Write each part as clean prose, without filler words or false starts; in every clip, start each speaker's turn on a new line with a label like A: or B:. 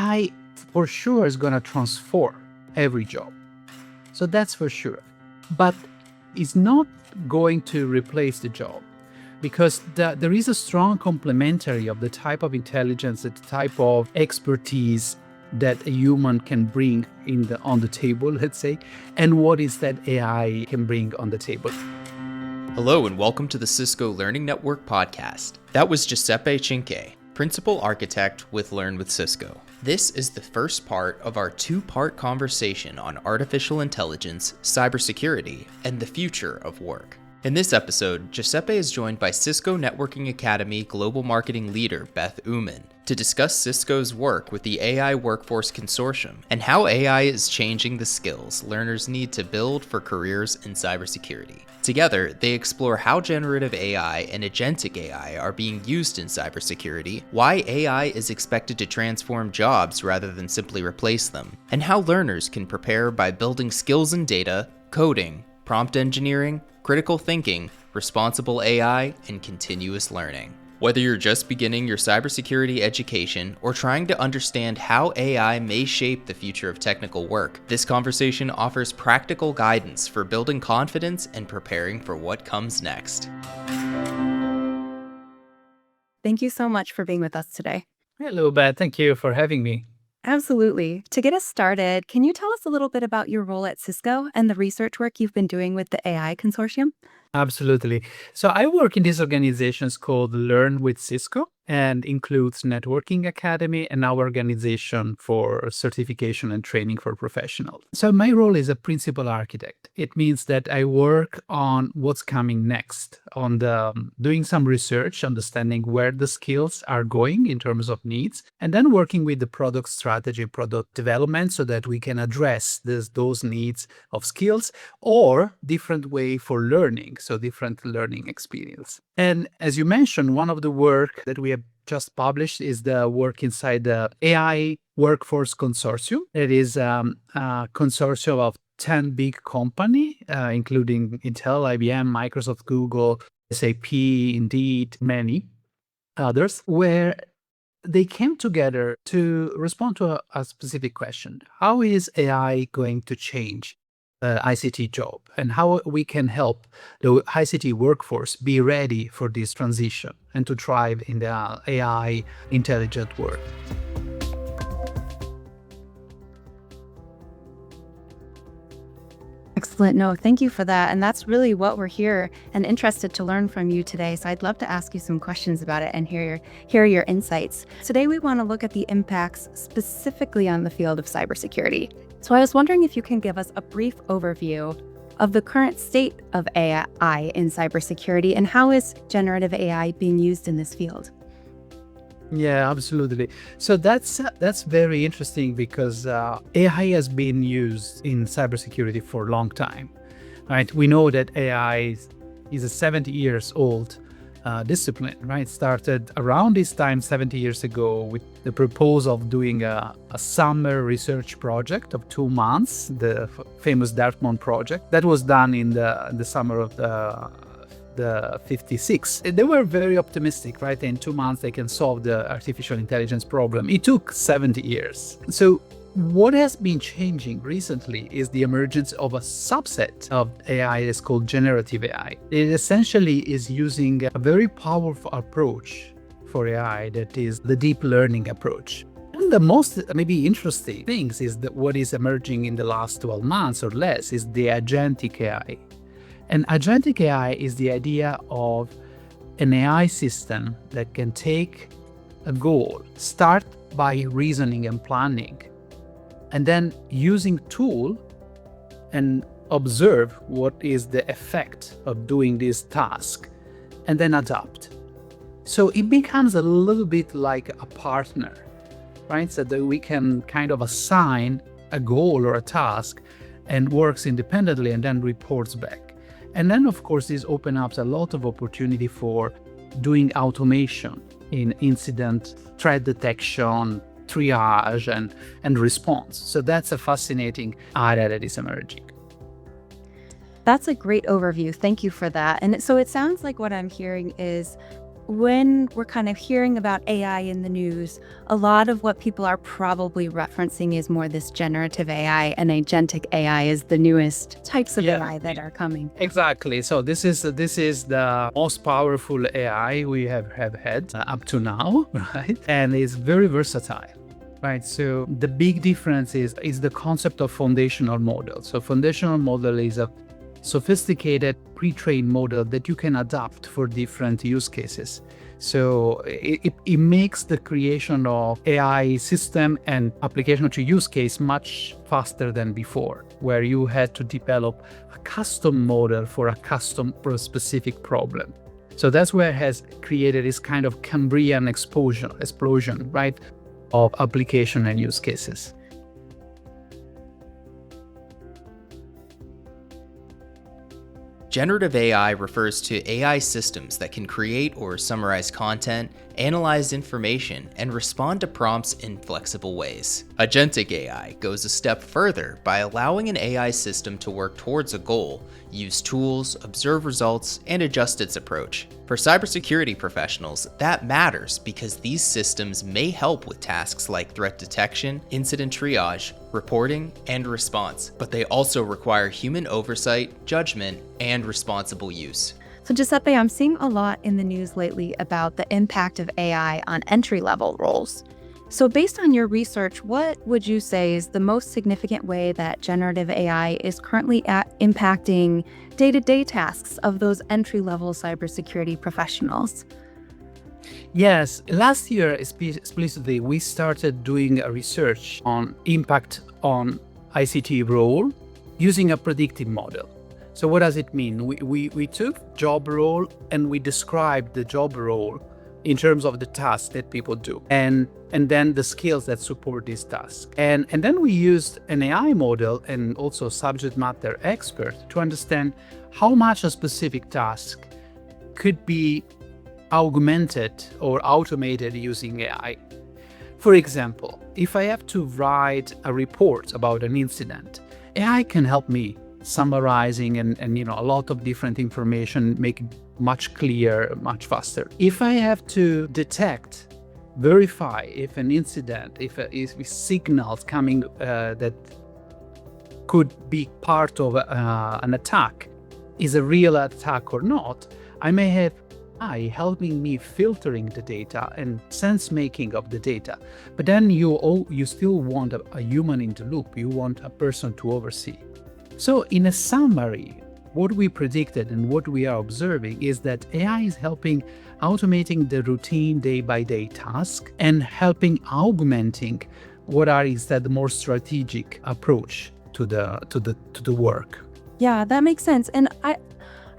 A: AI for sure is going to transform every job. So that's for sure. But it's not going to replace the job, because there is a strong complementary of the type of intelligence, the type of expertise that a human can bring on the table, let's say, and what is that AI can bring on the table.
B: Hello and welcome to the Cisco Learning Network podcast. That was Giuseppe Cinque, Principal Architect with Learn with Cisco. This is the first part of our two-part conversation on artificial intelligence, cybersecurity, and the future of work. In this episode, Giuseppe is joined by Cisco Networking Academy Global Marketing Leader Beth Oommen to discuss Cisco's work with the AI Workforce Consortium and how AI is changing the skills learners need to build for careers in cybersecurity. Together, they explore how generative AI and agentic AI are being used in cybersecurity, why AI is expected to transform jobs rather than simply replace them, and how learners can prepare by building skills in data, coding, prompt engineering, critical thinking, responsible AI, and continuous learning. Whether you're just beginning your cybersecurity education or trying to understand how AI may shape the future of technical work, this conversation offers practical guidance for building confidence and preparing for what comes next.
C: Thank you so much for being with us today.
A: Hello, Beth. Thank you for having me.
C: Absolutely. To get us started, can you tell us a little bit about your role at Cisco and the research work you've been doing with the AI Consortium?
A: Absolutely. So I work in these organizations called Learn with Cisco, and includes Networking Academy and our organization for certification and training for professionals. So my role is a principal architect. It means that I work on what's coming next, on doing some research, understanding where the skills are going in terms of needs, and then working with the product strategy, product development, so that we can address those needs of skills or different way for learning, so different learning experience. And as you mentioned, one of the work that we have just published is the work inside the AI Workforce Consortium. It is a consortium of 10 big companies, including Intel, IBM, Microsoft, Google, SAP, Indeed, many others, where they came together to respond to a specific question. How is AI going to change ICT job, and how we can help the ICT workforce be ready for this transition and to thrive in the AI intelligent world.
C: Excellent. No, thank you for that. And that's really what we're here and interested to learn from you today. So I'd love to ask you some questions about it and hear your insights. Today, we want to look at the impacts specifically on the field of cybersecurity. So I was wondering if you can give us a brief overview of the current state of AI in cybersecurity and how is generative AI being used in this field?
A: Yeah, absolutely. So that's very interesting because AI has been used in cybersecurity for a long time, right? We know that AI is a 70 years old discipline, right? Started around this time 70 years ago with the proposal of doing a summer research project of 2 months, the famous Dartmouth project that was done in the summer of the 56. They were very optimistic, right? In 2 months they can solve the artificial intelligence problem. It took 70 years. So what has been changing recently is the emergence of a subset of AI that's called generative AI. It essentially is using a very powerful approach for AI that is the deep learning approach. And the most maybe interesting things is that what is emerging in the last 12 months or less is the agentic AI. And agentic AI is the idea of an AI system that can take a goal, start by reasoning and planning, and then using tool and observe what is the effect of doing this task, and then adapt. So it becomes a little bit like a partner, right? So that we can kind of assign a goal or a task and works independently and then reports back. And then, of course, this opens up a lot of opportunity for doing automation in incident, threat detection, triage, and response. So that's a fascinating area that is emerging.
C: That's a great overview. Thank you for that. And so it sounds like what I'm hearing is when we're kind of hearing about AI in the news, a lot of what people are probably referencing is more this generative AI, and agentic AI is the newest types of AI that are coming.
A: Exactly. So this is the most powerful AI we have had up to now, right? And it's very versatile. Right. So the big difference is the concept of foundational model. So foundational model is a sophisticated pre-trained model that you can adapt for different use cases. So it makes the creation of AI system and application to use case much faster than before, where you had to develop a custom model for a specific problem. So that's where it has created this kind of Cambrian explosion, right, of application and use cases.
B: Generative AI refers to AI systems that can create or summarize content, analyze information, and respond to prompts in flexible ways. Agentic AI goes a step further by allowing an AI system to work towards a goal, use tools, observe results, and adjust its approach. For cybersecurity professionals, that matters because these systems may help with tasks like threat detection, incident triage, reporting, and response, but they also require human oversight, judgment, and responsible use.
C: So Giuseppe, I'm seeing a lot in the news lately about the impact of AI on entry-level roles. So based on your research, what would you say is the most significant way that generative AI is currently impacting day-to-day tasks of those entry-level cybersecurity professionals?
A: Yes, last year explicitly we started doing a research on impact on ICT role using a predictive model. So what does it mean? We took job role and we described the job role in terms of the tasks that people do and then the skills that support this task. And then we used an AI model and also subject matter expert to understand how much a specific task could be augmented or automated using AI. For example, if I have to write a report about an incident, AI can help me summarizing and a lot of different information, make it much clearer, much faster. If I have to detect, verify if an incident, if signals coming that could be part of an attack is a real attack or not, I may have AI helping me filtering the data and sense making of the data. But then you still want a human in the loop. You want a person to oversee. So in a summary, what we predicted and what we are observing is that AI is helping automating the routine day-by-day task and helping augmenting what are instead the more strategic approach to the work.
C: Yeah, that makes sense. And I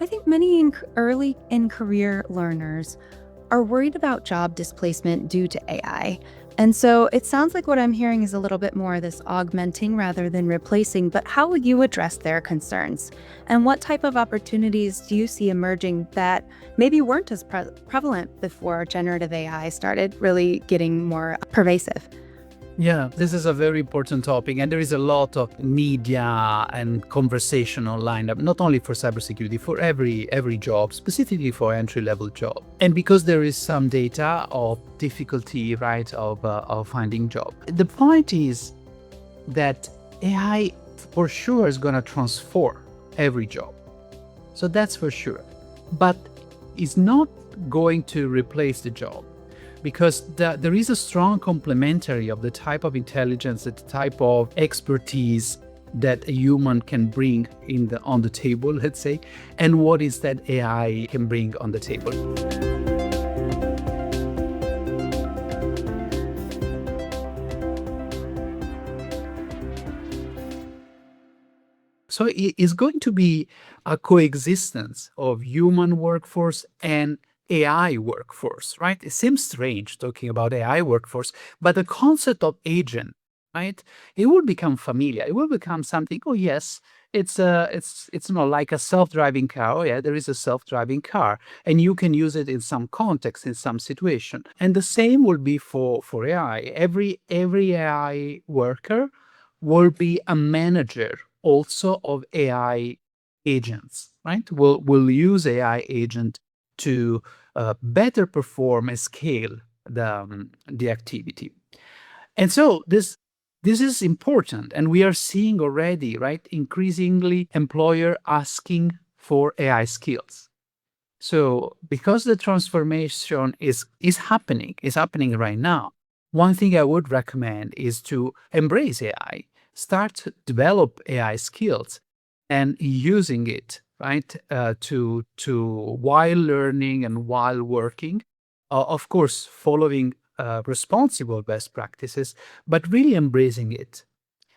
C: think many early in career learners are worried about job displacement due to AI. And so it sounds like what I'm hearing is a little bit more of this augmenting rather than replacing, but how would you address their concerns? And what type of opportunities do you see emerging that maybe weren't as prevalent before generative AI started really getting more pervasive?
A: Yeah, this is a very important topic, and there is a lot of media and conversation online, not only for cybersecurity, for every job, specifically for entry-level job. And because there is some data of difficulty, right, of finding job. The point is that AI for sure is going to transform every job. So that's for sure. But it's not going to replace the job, because there is a strong complementary of the type of intelligence, the type of expertise that a human can bring on the table, let's say, and what is that AI can bring on the table. So it is going to be a coexistence of human workforce and AI workforce, right? It seems strange talking about AI workforce, but the concept of agent, right? It will become familiar. It will become something. Oh yes, it's not like a self-driving car. Oh yeah, there is a self-driving car, and you can use it in some context, in some situation. And the same will be for AI. Every AI worker will be a manager also of AI agents, right? We'll use AI agent to better perform and scale the activity. And so this is important, and we are seeing already, right, increasingly employer asking for AI skills. So because the transformation is happening right now, one thing I would recommend is to embrace AI, start to develop AI skills, and using it, right, to while learning and while working, of course, following responsible best practices, but really embracing it,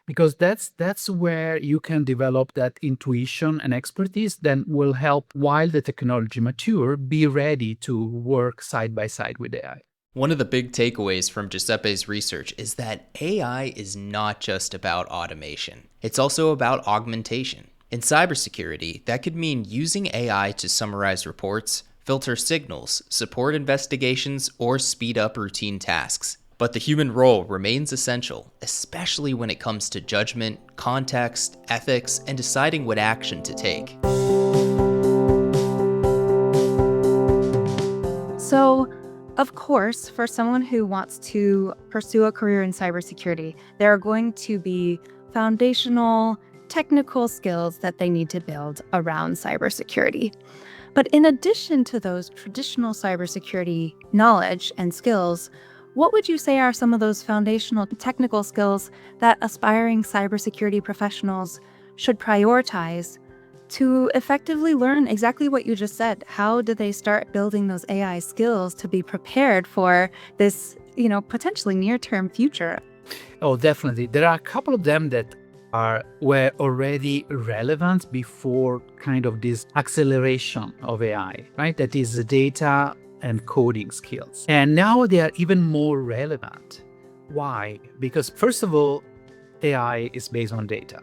A: because that's where you can develop that intuition and expertise that will help, while the technology mature, be ready to work side by side with AI.
B: One of the big takeaways from Giuseppe's research is that AI is not just about automation. It's also about augmentation. In cybersecurity, that could mean using AI to summarize reports, filter signals, support investigations, or speed up routine tasks. But the human role remains essential, especially when it comes to judgment, context, ethics, and deciding what action to take.
C: So, of course, for someone who wants to pursue a career in cybersecurity, there are going to be foundational technical skills that they need to build around cybersecurity. But in addition to those traditional cybersecurity knowledge and skills, what would you say are some of those foundational technical skills that aspiring cybersecurity professionals should prioritize to effectively learn exactly what you just said? How do they start building those AI skills to be prepared for this, potentially near-term future?
A: Oh, definitely. There are a couple of them that were already relevant before kind of this acceleration of AI, right? That is the data and coding skills. And now they are even more relevant. Why? Because first of all, AI is based on data.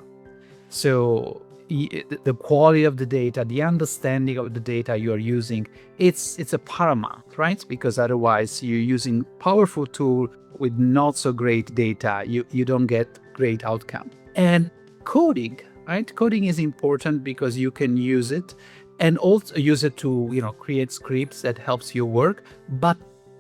A: So the quality of the data, the understanding of the data you are using, it's a paramount, right? Because otherwise you're using powerful tool with not so great data, you don't get great outcome. And coding, right? Coding is important because you can use it and also use it to, create scripts that helps you work. But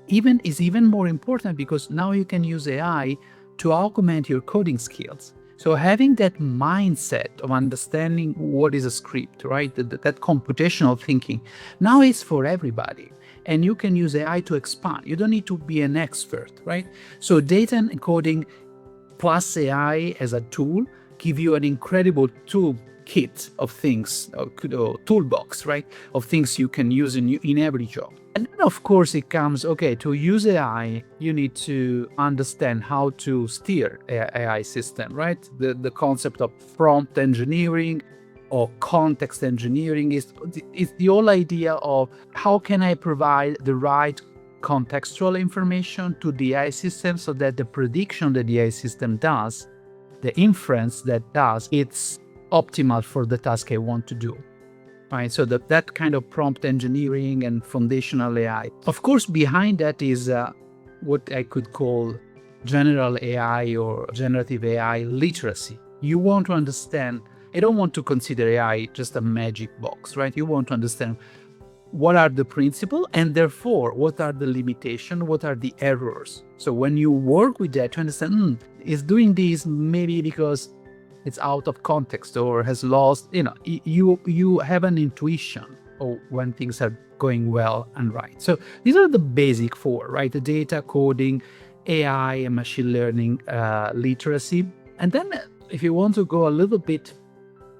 A: even more important because now you can use AI to augment your coding skills. So having that mindset of understanding what is a script, right? That computational thinking, now it's for everybody. And you can use AI to expand. You don't need to be an expert, right? So data and coding plus AI as a tool give you an incredible toolkit of things, or toolbox, right? Of things you can use in every job. And then, of course, it comes, okay, to use AI, you need to understand how to steer AI system, right? The concept of prompt engineering or context engineering is the whole idea of how can I provide the right contextual information to the AI system so that the prediction that the AI system does, the inference that does, it's optimal for the task I want to do. Right, so that kind of prompt engineering and foundational AI. Of course, behind that is what I could call general AI or generative AI literacy. You want to understand, I don't want to consider AI just a magic box, right? You want to understand what are the principles and therefore what are the limitations, what are the errors. So when you work with that, you understand, is doing this maybe because it's out of context or has lost, you have an intuition of when things are going well and right. So these are the basic four, right? The data, coding, AI, and machine learning literacy. And then if you want to go a little bit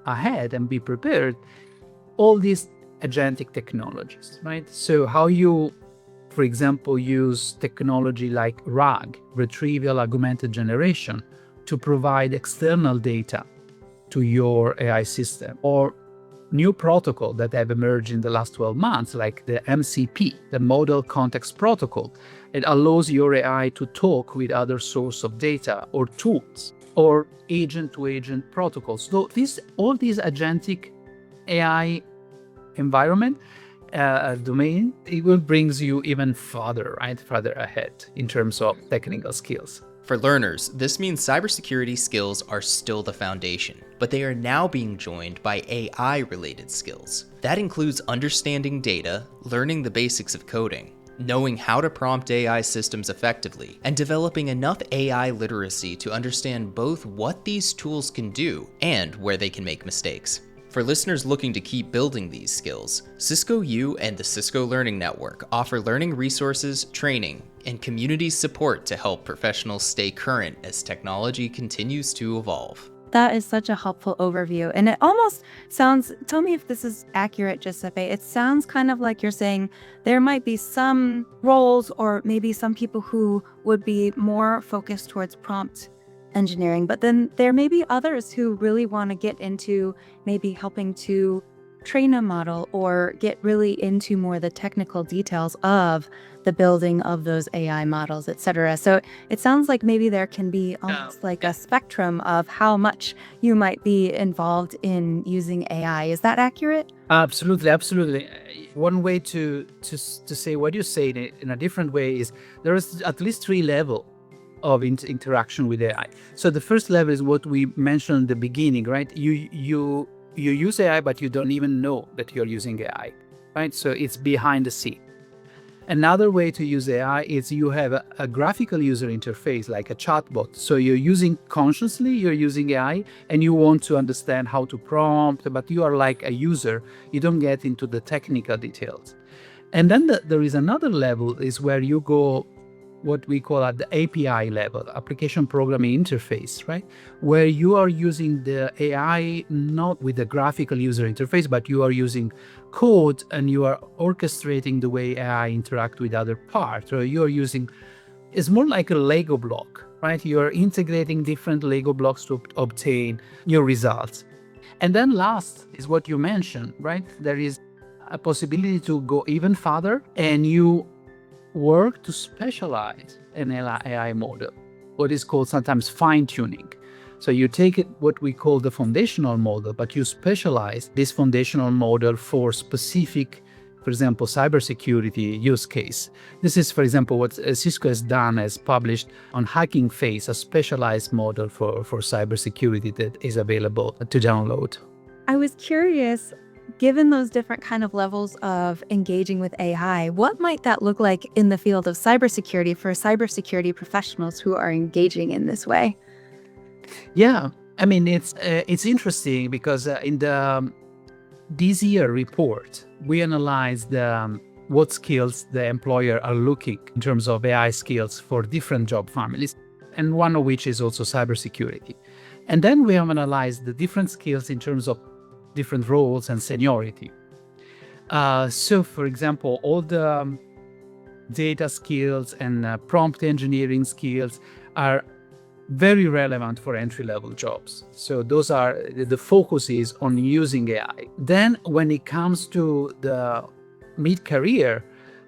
A: ahead and be prepared, all these agentic technologies, right? So how you, for example, use technology like RAG, retrieval augmented generation, to provide external data to your AI system, or new protocol that have emerged in the last 12 months, like the MCP, the Model Context Protocol. It allows your AI to talk with other source of data or tools, or agent-to-agent protocols. So all these agentic AI environment domain, it will brings you even further ahead in terms of technical skills.
B: For learners, this means cybersecurity skills are still the foundation, but they are now being joined by AI-related skills. That includes understanding data, learning the basics of coding, knowing how to prompt AI systems effectively, and developing enough AI literacy to understand both what these tools can do and where they can make mistakes. For listeners looking to keep building these skills, Cisco U and the Cisco Learning Network offer learning resources, training, and community support to help professionals stay current as technology continues to evolve.
C: That is such a helpful overview. And it almost sounds, tell me if this is accurate, Giuseppe. It sounds kind of like you're saying there might be some roles or maybe some people who would be more focused towards prompt engineering, but then there may be others who really want to get into maybe helping to train a model or get really into more the technical details of the building of those AI models, etc. So it sounds like maybe there can be almost like a spectrum of how much you might be involved in using AI. Is that accurate?
A: Absolutely, absolutely. One way to say what you say in a different way is there is at least three levels of interaction with AI. So the first level is what we mentioned at the beginning, right? You use AI, but you don't even know that you're using AI, right? So it's behind the scene. Another way to use AI is you have a graphical user interface, like a chatbot. So you're using consciously, you're using AI, and you want to understand how to prompt, but you are like a user. You don't get into the technical details. And then there is another level is where you go what we call at the API level, application programming interface, right? Where you are using the AI not with the graphical user interface, but you are using code and you are orchestrating the way AI interact with other parts. Or you are using, it's more like a Lego block, right? You are integrating different Lego blocks to obtain your results. And then last is what you mentioned, right? There is a possibility to go even further and you work to specialize an AI model, what is called sometimes fine-tuning. So you take it, what we call the foundational model, but you specialize this foundational model for specific, for example, cybersecurity use case. This is, for example, what Cisco has done, has published on Hacking Face, a specialized model for cybersecurity that is available to download.
C: I was curious, given those different kind of levels of engaging with AI, what might that look like in the field of cybersecurity for cybersecurity professionals who are engaging in this way?
A: Yeah, I mean, it's interesting because in the this year report, we analyzed what skills the employer are looking in terms of AI skills for different job families, and one of which is also cybersecurity. And then we have analyzed the different skills in terms of different roles and seniority. So, for example, all the data skills and prompt engineering skills are very relevant for entry-level jobs. So those are, the focus is on using AI. Then when it comes to the mid-career,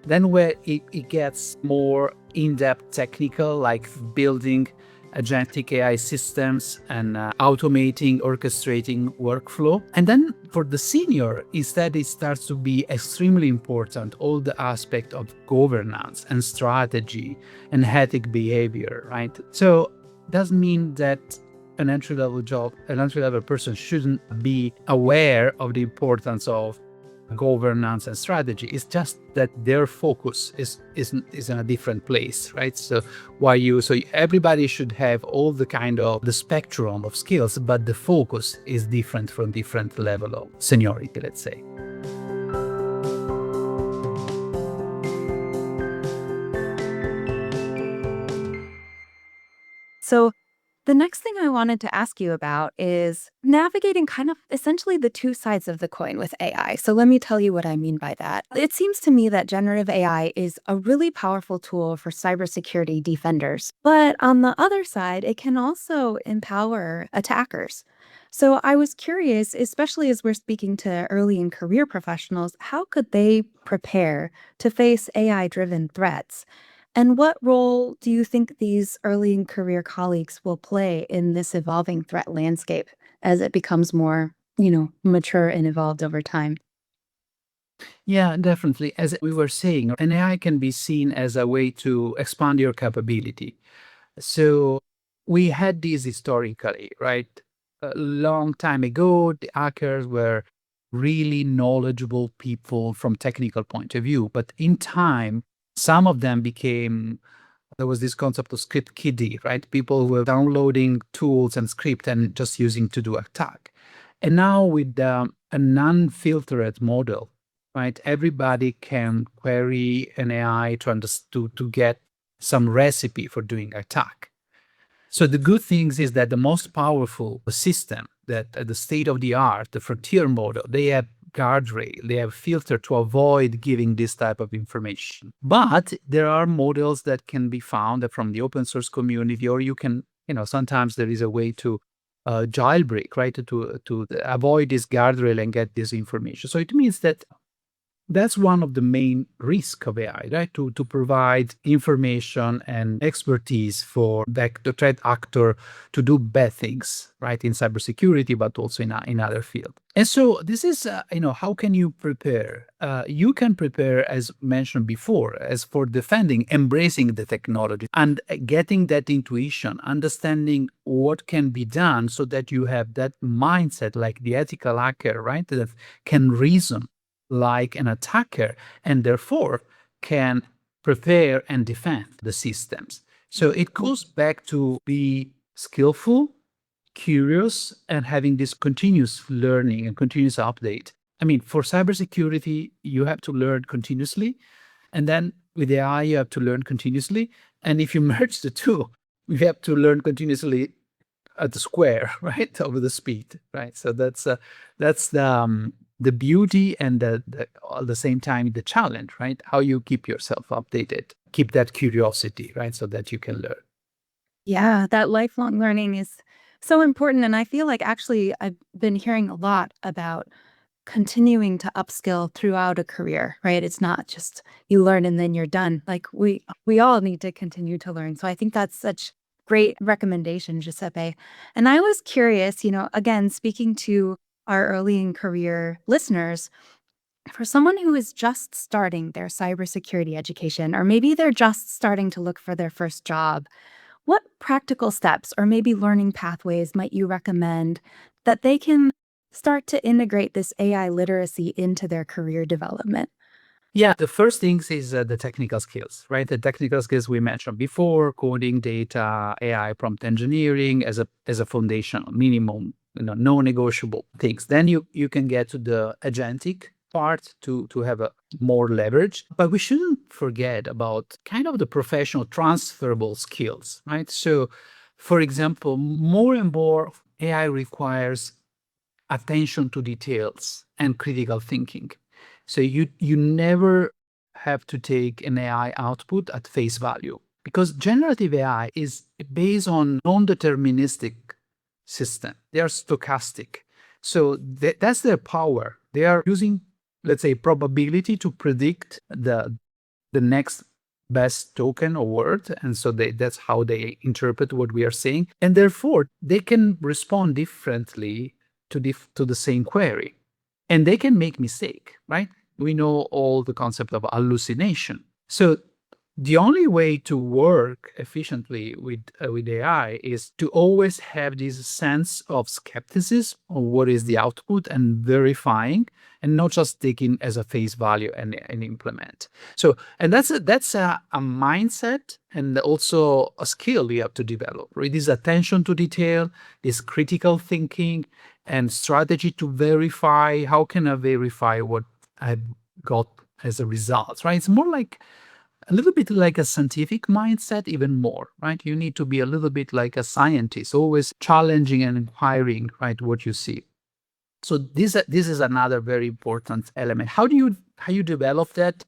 A: then where it gets more in-depth technical, like building agentic AI systems and automating, orchestrating workflow. And then for the senior, instead, it starts to be extremely important, all the aspect of governance and strategy and ethic behavior, right? So doesn't mean that an entry-level person shouldn't be aware of the importance of governance and strategy. It's just that their focus is in a different place, right? So everybody should have all the kind of the spectrum of skills, but the focus is different from different level of seniority, let's say.
C: So the next thing I wanted to ask you about is navigating kind of essentially the two sides of the coin with AI. So let me tell you what I mean by that. It seems to me that generative AI is a really powerful tool for cybersecurity defenders. But on the other side, it can also empower attackers. So I was curious, especially as we're speaking to early in career professionals, how could they prepare to face AI-driven threats? And what role do you think these early in career colleagues will play in this evolving threat landscape as it becomes more, mature and evolved over time?
A: Yeah, definitely. As we were saying, an AI can be seen as a way to expand your capability. So we had this historically, right? a long time ago, the hackers were really knowledgeable people from technical point of view. But in time, some of them became, there was this concept of script kiddie, right? People were downloading tools and script and just using to do attack. And now with a non-filtered model, right? Everybody can query an AI to get some recipe for doing attack. So the good things is that the most powerful system that at the state of the art, the frontier model, they have guardrail, they have filter to avoid giving this type of information. But there are models that can be found from the open source community, or you can, sometimes there is a way to jailbreak, right, to avoid this guardrail and get this information. So it means that that's one of the main risks of AI, right? To provide information and expertise for the threat actor to do bad things, right? In cybersecurity, but also in other fields. And so this is, how can you prepare? You can prepare, as mentioned before, as for defending, embracing the technology and getting that intuition, understanding what can be done so that you have that mindset, like the ethical hacker, right? That can reason like an attacker and therefore can prepare and defend the systems. So it goes back to be skillful, curious, and having this continuous learning and continuous update. I mean, for cybersecurity, you have to learn continuously. And then with AI, you have to learn continuously. And if you merge the two, you have to learn continuously at the square, right, over the speed, right? So that's the beauty and at the same time the challenge, right? How you keep yourself updated, keep that curiosity, right, so that you can learn.
C: Yeah, that lifelong learning is so important. And I feel like actually I've been hearing a lot about continuing to upskill throughout a career, right? It's not just you learn and then you're done. Like we all need to continue to learn. So I think that's such great recommendation, Giuseppe. And I was curious, again, speaking to our early in career listeners, for someone who is just starting their cybersecurity education, or maybe they're just starting to look for their first job, what practical steps or maybe learning pathways might you recommend that they can start to integrate this AI literacy into their career development?
A: Yeah, the first things is the technical skills, right? The technical skills we mentioned before: coding, data, AI, prompt engineering as a foundational minimum, non-negotiable things. Then you can get to the agentic part to have a more leverage. But we shouldn't forget about kind of the professional transferable skills, right? So, for example, more and more AI requires attention to details and critical thinking. So you never have to take an AI output at face value, because generative AI is based on non-deterministic system. They are stochastic. So that's their power. They are using, let's say, probability to predict the next best token or word. And so that's how they interpret what we are saying. And therefore, they can respond differently to the same query. And they can make mistake, right? We know all the concept of hallucination. So the only way to work efficiently with AI is to always have this sense of skepticism of what is the output and verifying, and not just taking as a face value and implement. So, and that's a mindset and also a skill you have to develop, right? This attention to detail, this critical thinking, and strategy to verify. How can I verify what I've got as a result, right? It's more like a little bit like a scientific mindset, even more, right? You need to be a little bit like a scientist, always challenging and inquiring, right, what you see. So this is another very important element. How you develop that?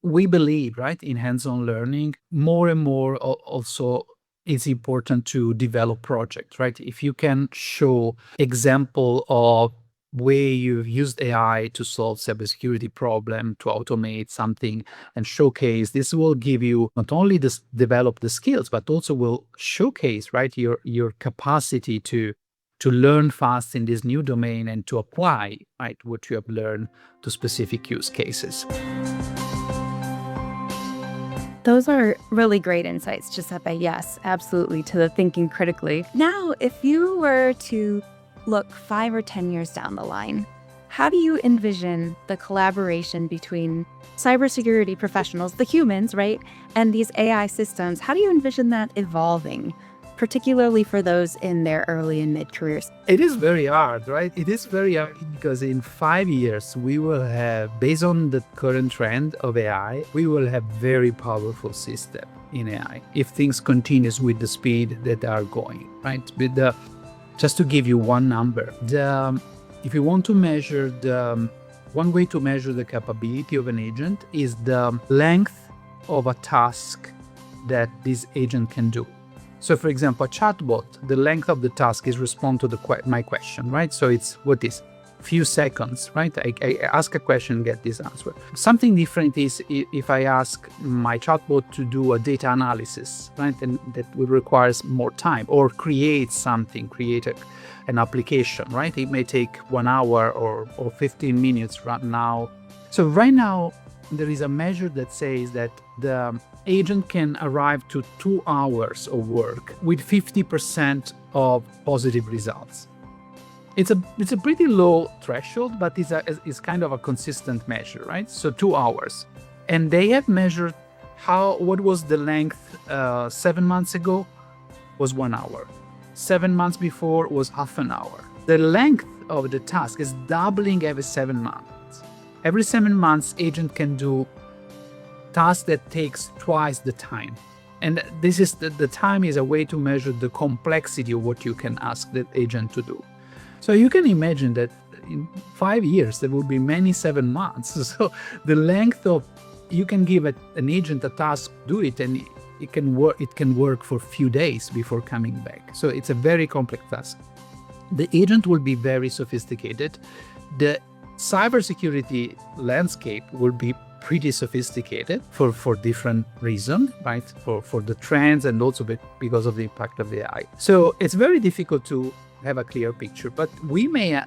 A: We believe, right, in hands-on learning. More and more also it's important to develop projects, right? If you can show example of way you've used AI to solve cybersecurity problem, to automate something and showcase, this will give you not only this develop the skills, but also will showcase, right, your capacity to learn fast in this new domain and to apply, right, what you have learned to specific use cases.
C: Those are really great insights, Giuseppe. Yes, absolutely, to the thinking critically. Now, if you were to look 5 or 10 years down the line, how do you envision the collaboration between cybersecurity professionals, the humans, right, and these AI systems? How do you envision that evolving, particularly for those in their early and mid careers?
A: It is very hard, right? It is very hard because in 5 years, we will have, based on the current trend of AI, we will have very powerful system in AI if things continues with the speed that they are going, right? Just to give you one number, if you want to measure one way to measure the capability of an agent is the length of a task that this agent can do. So for example, a chatbot, the length of the task is respond to my question, right? So it's what is few seconds, right? I ask a question, get this answer. Something different is if I ask my chatbot to do a data analysis, right? And that will require more time, or create an application, right? It may take 1 hour or 15 minutes right now. So right now, there is a measure that says that the agent can arrive to 2 hours of work with 50% of positive results. It's a pretty low threshold, but it's kind of a consistent measure, right? So 2 hours. And they have measured what was the length 7 months ago was 1 hour. 7 months before was half an hour. The length of the task is doubling every 7 months. Every 7 months, agent can do tasks that takes twice the time. And this is the time is a way to measure the complexity of what you can ask the agent to do. So you can imagine that in 5 years, there will be many 7 months. So the length of, you can give an agent a task, do it, and it can work for a few days before coming back. So it's a very complex task. The agent will be very sophisticated. The cybersecurity landscape will be pretty sophisticated for different reasons, right? For the trends and also because of the impact of AI. So it's very difficult to have a clear picture, but we may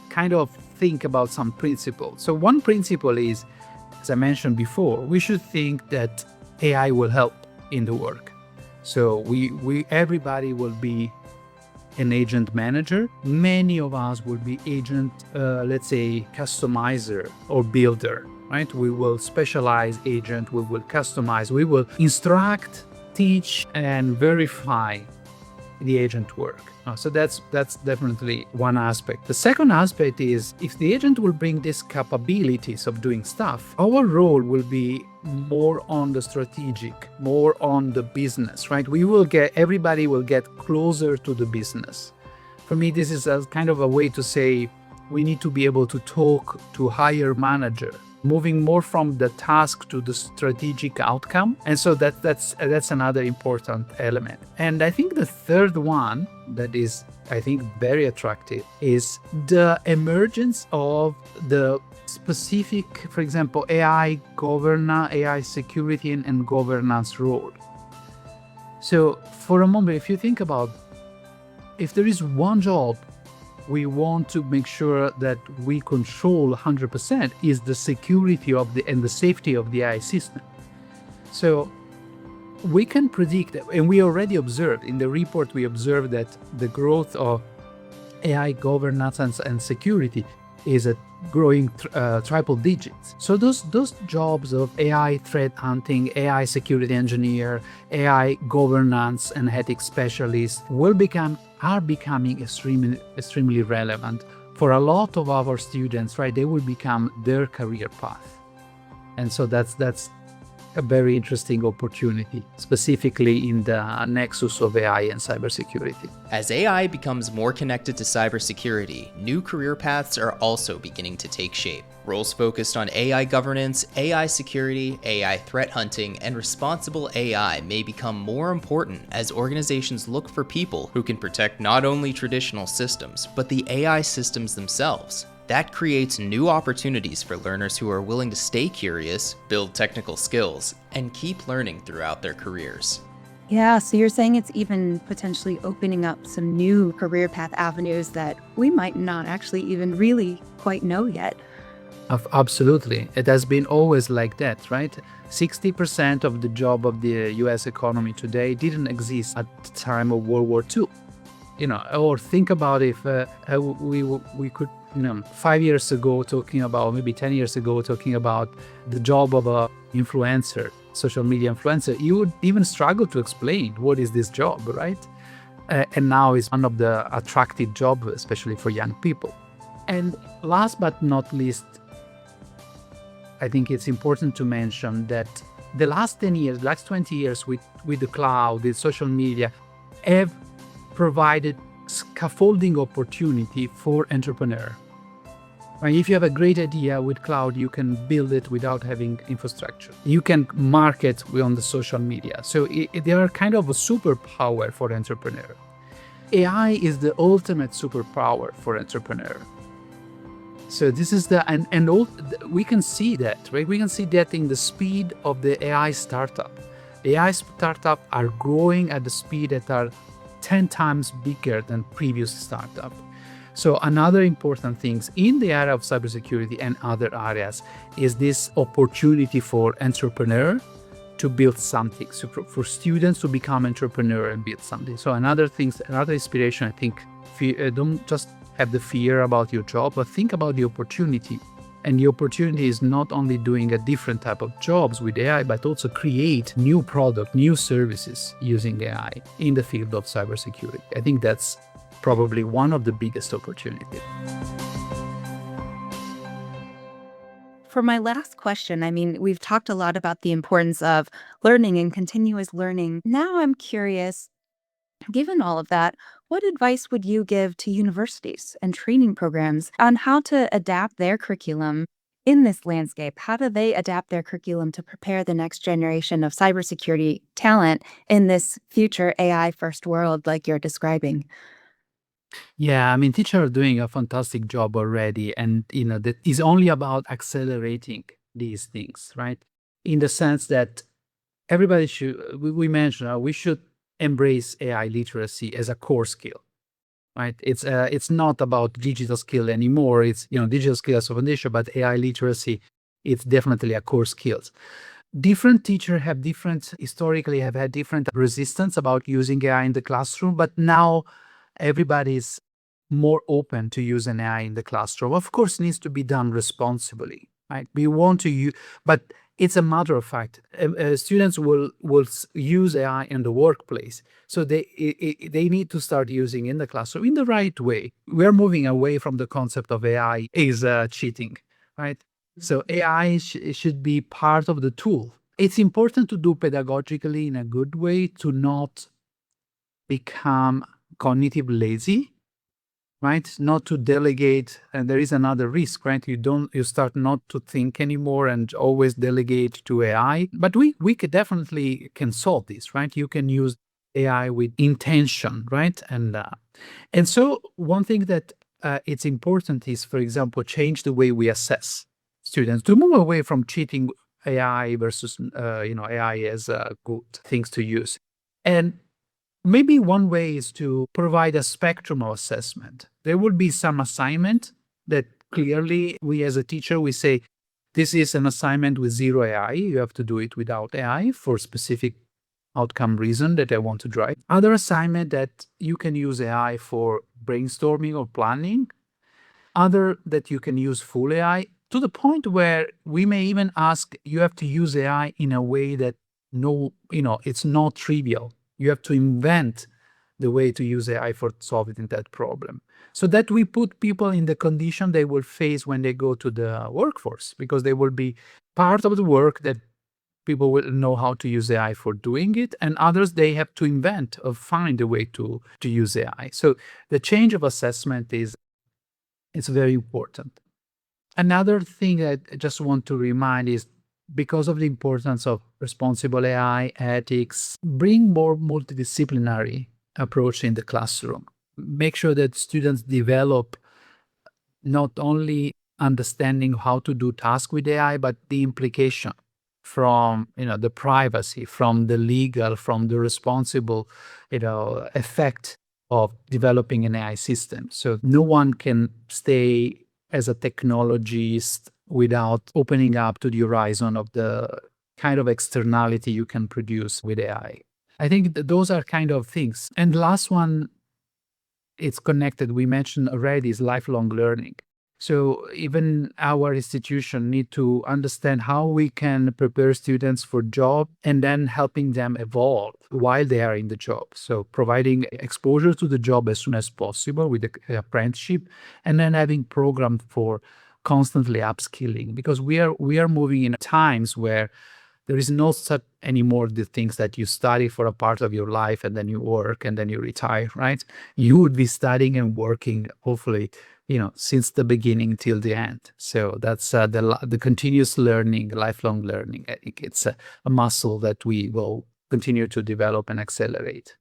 A: kind of think about some principles. So one principle is, as I mentioned before, we should think that AI will help in the work. So everybody will be an agent manager. Many of us will be agent, let's say, customizer or builder, right? We will specialize agent, we will customize, we will instruct, teach, and verify the agent work. So that's definitely one aspect. The second aspect is, if the agent will bring these capabilities of doing stuff, our role will be more on the strategic, more on the business, right? Everybody will get closer to the business. For me, this is a kind of a way to say we need to be able to talk to higher manager, moving more from the task to the strategic outcome. And so that's another important element. And I think the third one that is, I think, very attractive is the emergence of the specific, for example, AI security and governance role. So for a moment, if you think about, if there is one job we want to make sure that we control 100% is the security and the safety of the AI system. So we can predict, and we already observed in the report, we observed that the growth of AI governance and security is growing triple digits. So those jobs of AI threat hunting, AI security engineer, AI governance and ethics specialist are becoming extremely relevant for a lot of our students, right? They will become their career path. And so that's a very interesting opportunity, specifically in the nexus of AI and cybersecurity.
B: As AI becomes more connected to cybersecurity, new career paths are also beginning to take shape. Roles focused on AI governance, AI security, AI threat hunting, and responsible AI may become more important as organizations look for people who can protect not only traditional systems, but the AI systems themselves. That creates new opportunities for learners who are willing to stay curious, build technical skills, and keep learning throughout their careers.
C: Yeah, so you're saying it's even potentially opening up some new career path avenues that we might not actually even really quite know yet.
A: Absolutely. It has been always like that, right? 60% of the job of the US economy today didn't exist at the time of World War II. Or think about if we could, 5 years ago talking about, maybe 10 years ago talking about the job of a influencer, social media influencer, you would even struggle to explain what is this job, right? And now it's one of the attractive jobs, especially for young people. And last but not least, I think it's important to mention that the last 10 years, last 20 years with the cloud, with social media, have provided scaffolding opportunity for entrepreneur. Right? If you have a great idea with cloud, you can build it without having infrastructure. You can market on the social media. So they are kind of a superpower for entrepreneur. AI is the ultimate superpower for entrepreneur. So this is we can see that, right? We can see that in the speed of the AI startup. AI startups are growing at the speed that are 10 times bigger than previous startup. So another important thing in the area of cybersecurity and other areas is this opportunity for entrepreneur to build something. So for students to become entrepreneur and build something. So another inspiration, I think, don't just have the fear about your job, but think about the opportunity. And the opportunity is not only doing a different type of jobs with AI, but also create new product, new services using AI in the field of cybersecurity. I think that's probably one of the biggest opportunities.
C: For my last question, we've talked a lot about the importance of learning and continuous learning. Now I'm curious, given all of that, what advice would you give to universities and training programs on how to adapt their curriculum in this landscape? How do they adapt their curriculum to prepare the next generation of cybersecurity talent in this future AI first world like you're describing?
A: Yeah, teachers are doing a fantastic job already. And, that is only about accelerating these things, right? In the sense that everybody we mentioned, we should embrace AI literacy as a core skill, right? It's not about digital skill anymore. It's, digital skill as a foundation, but AI literacy, it's definitely a core skill. Different teachers historically have had different resistance about using AI in the classroom, but now everybody's more open to use an AI in the classroom. Of course, it needs to be done responsibly, right? We want to use, but it's a matter of fact. Students will use AI in the workplace, so they need to start using in the classroom in the right way. We're moving away from the concept of AI is cheating, right? So AI should be part of the tool. It's important to do pedagogically in a good way to not become cognitive lazy, right? Not to delegate. And there is another risk, right? You start not to think anymore and always delegate to AI. But we could definitely can solve this, right? You can use AI with intention, right? And so one thing that it's important is, for example, change the way we assess students to move away from cheating AI versus, AI as good things to use. And maybe one way is to provide a spectrum of assessment. There would be some assignment that clearly we as a teacher, we say, this is an assignment with zero AI. You have to do it without AI for specific outcome reason that I want to drive. Other assignment that you can use AI for brainstorming or planning. Other that you can use full AI, to the point where we may even ask you have to use AI in a way that it's not trivial. You have to invent the way to use AI for solving that problem. So that we put people in the condition they will face when they go to the workforce, because they will be part of the work that people will know how to use AI for doing it, and others they have to invent or find a way to use AI. So the change of assessment it's very important. Another thing I just want to remind is, because of the importance of responsible AI, ethics, bring more multidisciplinary approach in the classroom. Make sure that students develop not only understanding how to do tasks with AI, but the implication from the privacy, from the legal, from the responsible effect of developing an AI system. So no one can stay as a technologist without opening up to the horizon of the kind of externality you can produce with AI. I think those are kind of things. And the last one, it's connected, we mentioned already, is lifelong learning. So even our institution need to understand how we can prepare students for job and then helping them evolve while they are in the job. So providing exposure to the job as soon as possible with the apprenticeship, and then having program for constantly upskilling, because we are moving in times where there is no such anymore the things that you study for a part of your life and then you work and then you retire, right? You would be studying and working, hopefully, since the beginning till the end. So that's the continuous learning, lifelong learning. I think it's a muscle that we will continue to develop and accelerate.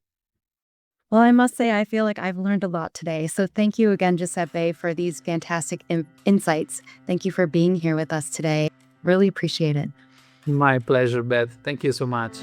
C: Well, I must say, I feel like I've learned a lot today. So thank you again, Giuseppe, for these fantastic insights. Thank you for being here with us today. Really appreciate it.
A: My pleasure, Beth. Thank you so much.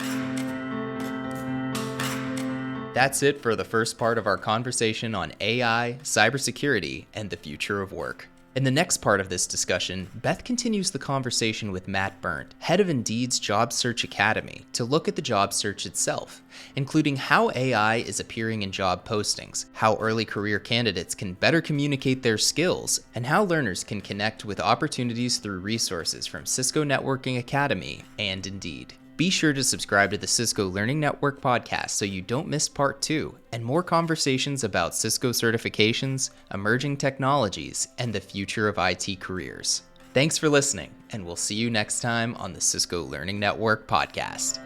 B: That's it for the first part of our conversation on AI, cybersecurity, and the future of work. In the next part of this discussion, Beth continues the conversation with Matt Berndt, head of Indeed's Job Search Academy, to look at the job search itself, including how AI is appearing in job postings, how early career candidates can better communicate their skills, and how learners can connect with opportunities through resources from Cisco Networking Academy and Indeed. Be sure to subscribe to the Cisco Learning Network podcast so you don't miss part 2 and more conversations about Cisco certifications, emerging technologies, and the future of IT careers. Thanks for listening, and we'll see you next time on the Cisco Learning Network podcast.